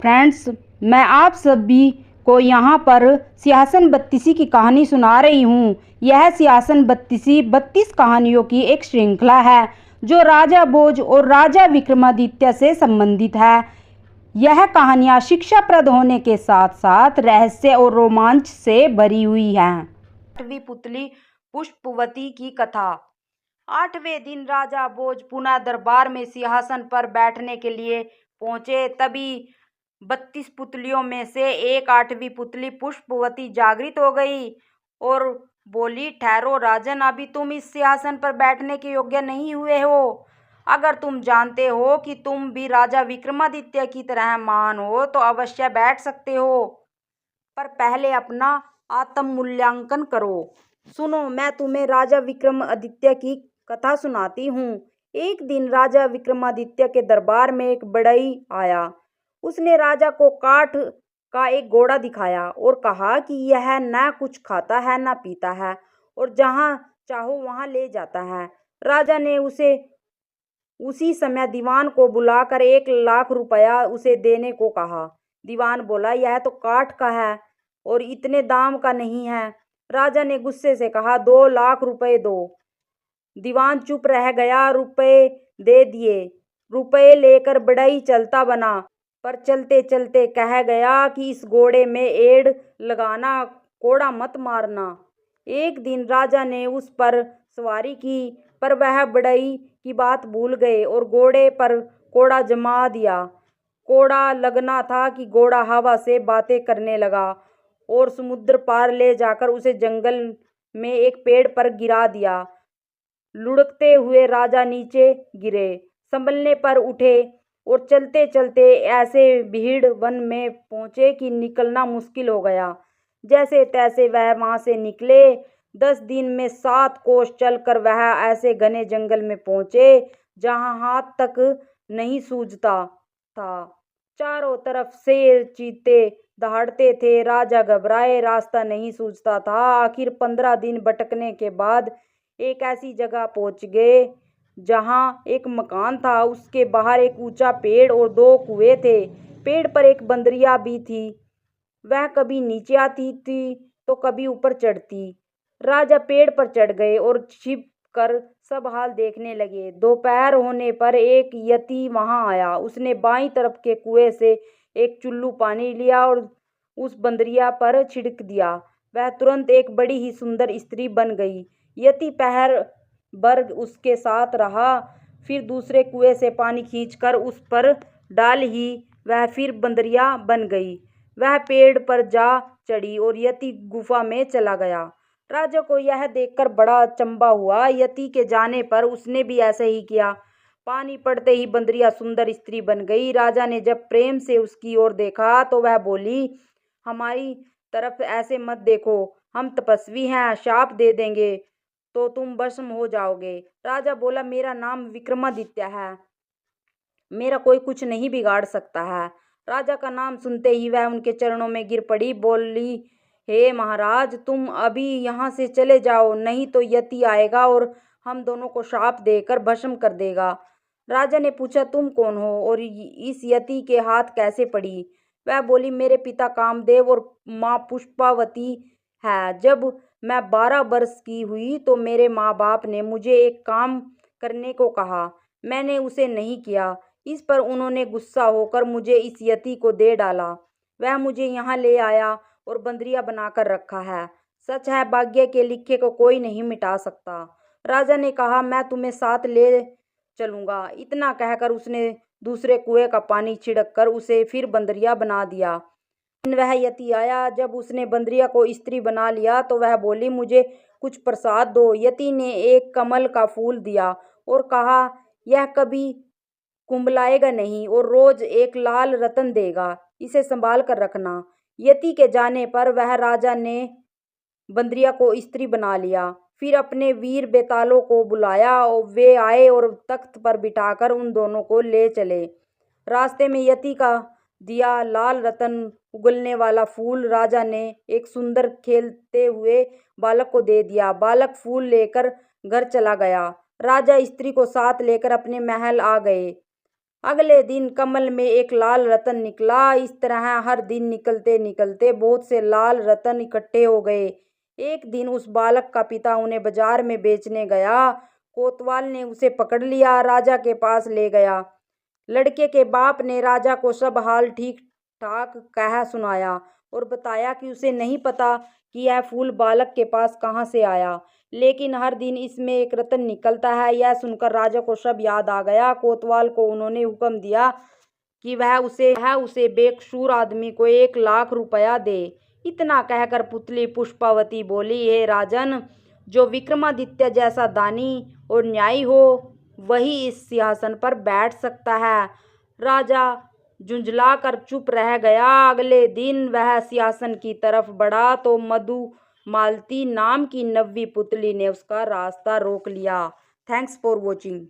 Friends, मैं आप सभी को यहाँ पर सिंहासन बत्तीसी की कहानी सुना रही हूँ। यह सिंहासन बत्तीसी 32 कहानियों की एक श्रृंखला है जो राजा भोज और राजा विक्रमादित्य से संबंधित है। यह कहानियाँ शिक्षाप्रद होने के साथ साथ रहस्य और रोमांच से भरी हुई हैं। 8वीं पुतली पुष्पवती की कथा। 8वें दिन राजा भोज पुनः दरबार में सिंहासन पर बैठने के लिए पहुंचे। तभी 32 पुतलियों में से एक 8वीं पुतली पुष्पवती जागृत हो गई और बोली, ठहरो राजन, अभी तुम इस सिंहासन पर बैठने के योग्य नहीं हुए हो। अगर तुम जानते हो कि तुम भी राजा विक्रमादित्य की तरह महान हो तो अवश्य बैठ सकते हो, पर पहले अपना आत्म मूल्यांकन करो। सुनो, मैं तुम्हें राजा विक्रमादित्य की कथा सुनाती हूँ। एक दिन राजा विक्रमादित्य के दरबार में एक बढ़ई आया। उसने राजा को काठ का एक घोड़ा दिखाया और कहा कि यह न कुछ खाता है न पीता है और जहाँ चाहो वहाँ ले जाता है। राजा ने उसे उसी समय दीवान को बुलाकर 1 लाख रुपया उसे देने को कहा। दीवान बोला, यह तो काठ का है और इतने दाम का नहीं है। राजा ने गुस्से से कहा, 2 लाख रुपए दो। दीवान चुप रह गया। रुपए दे दिए। रुपए लेकर बढ़ई चलता बना, पर चलते चलते कह गया कि इस घोड़े में एड़ लगाना, कोड़ा मत मारना। एक दिन राजा ने उस पर सवारी की, पर वह बढ़ई की बात भूल गए और घोड़े पर कोड़ा जमा दिया। कोड़ा लगना था कि घोड़ा हवा से बातें करने लगा और समुद्र पार ले जाकर उसे जंगल में एक पेड़ पर गिरा दिया। लुढ़कते हुए राजा नीचे गिरे, संभलने पर उठे और चलते चलते ऐसे भीड़ वन में पहुंचे कि निकलना मुश्किल हो गया। जैसे तैसे वह वहां से निकले। 10 दिन में 7 कोस चलकर वह ऐसे घने जंगल में पहुंचे जहां हाथ तक नहीं सूझता था। चारों तरफ शेर चीते दहाड़ते थे। राजा घबराए, रास्ता नहीं सूझता था। आखिर 15 दिन भटकने के बाद एक ऐसी जगह पहुंच गए जहां एक मकान था। उसके बाहर एक ऊंचा पेड़ और 2 कुएं थे। पेड़ पर एक बंदरिया भी थी। वह कभी नीचे आती थी तो कभी ऊपर चढ़ती। राजा पेड़ पर चढ़ गए और छिप कर सब हाल देखने लगे। दोपहर होने पर एक यति वहां आया। उसने बाईं तरफ के कुएं से एक चुल्लू पानी लिया और उस बंदरिया पर छिड़क दिया। वह तुरंत एक बड़ी ही सुंदर स्त्री बन गई। यति पहर भर उसके साथ रहा, फिर दूसरे कुएं से पानी खींचकर उस पर डाल ही वह फिर बंदरिया बन गई। वह पेड़ पर जा चढ़ी और यति गुफा में चला गया। राजा को यह देखकर बड़ा अचंभा हुआ। यति के जाने पर उसने भी ऐसा ही किया। पानी पड़ते ही बंदरिया सुंदर स्त्री बन गई। राजा ने जब प्रेम से उसकी ओर देखा तो वह बोली, हमारी तरफ ऐसे मत देखो, हम तपस्वी हैं, शाप दे देंगे तो तुम भस्म हो जाओगे। राजा बोला, मेरा नाम विक्रमादित्य है, मेरा कोई कुछ नहीं बिगाड़ सकता है। राजा का नाम सुनते ही वह उनके चरणों में गिर पड़ी। बोली, हे महाराज, तुम अभी यहाँ से चले जाओ, नहीं तो यति आएगा और हम दोनों को शाप देकर भस्म कर देगा। राजा ने पूछा, तुम कौन हो और इस यति के हाथ कैसे पड़ी? वह बोली, मेरे पिता कामदेव और माँ पुष्पावती है। जब मैं 12 वर्ष की हुई तो मेरे माँ बाप ने मुझे एक काम करने को कहा। मैंने उसे नहीं किया। इस पर उन्होंने गुस्सा होकर मुझे इस यति को दे डाला। वह मुझे यहाँ ले आया और बंदरिया बनाकर रखा है। सच है, भाग्य के लिखे को कोई नहीं मिटा सकता। राजा ने कहा, मैं तुम्हें साथ ले चलूंगा। इतना कहकर उसने दूसरे कुएं का पानी छिड़क कर उसे फिर बंदरिया बना दिया। वह यति आया। जब उसने बंदरिया को स्त्री बना लिया तो वह बोली, मुझे कुछ प्रसाद दो। यति ने एक कमल का फूल दिया और कहा, यह कभी कुंभलाएगा नहीं और रोज एक लाल रतन देगा, इसे संभाल कर रखना। यति के जाने पर वह राजा ने बंदरिया को स्त्री बना लिया। फिर अपने वीर बेतालों को बुलाया और वे आए और तख्त पर बिठाकर उन दोनों को ले चले। रास्ते में यति का दिया लाल रतन उगलने वाला फूल राजा ने एक सुंदर खेलते हुए बालक को दे दिया। बालक फूल लेकर घर चला गया। राजा स्त्री को साथ लेकर अपने महल आ गए। अगले दिन कमल में एक लाल रतन निकला। इस तरह हर दिन निकलते निकलते बहुत से लाल रतन इकट्ठे हो गए। एक दिन उस बालक का पिता उन्हें बाजार में बेचने गया। कोतवाल ने उसे पकड़ लिया, राजा के पास ले गया। लड़के के बाप ने राजा को सब हाल ठीक ठाक कह सुनाया और बताया कि उसे नहीं पता कि यह फूल बालक के पास कहाँ से आया, लेकिन हर दिन इसमें एक रतन निकलता है। यह सुनकर राजा को सब याद आ गया। कोतवाल को उन्होंने हुक्म दिया कि वह उसे बेकसूर आदमी को 1,00,000 रुपया दे। इतना कहकर पुतली पुष्पावती बोली, हे राजन, जो विक्रमादित्य जैसा दानी और न्यायी हो वही इस सिंहासन पर बैठ सकता है। राजा झुंझला कर चुप रह गया। अगले दिन वह सिंहासन की तरफ बढ़ा तो मधुमालती नाम की नव्वी पुतली ने उसका रास्ता रोक लिया। Thanks for watching.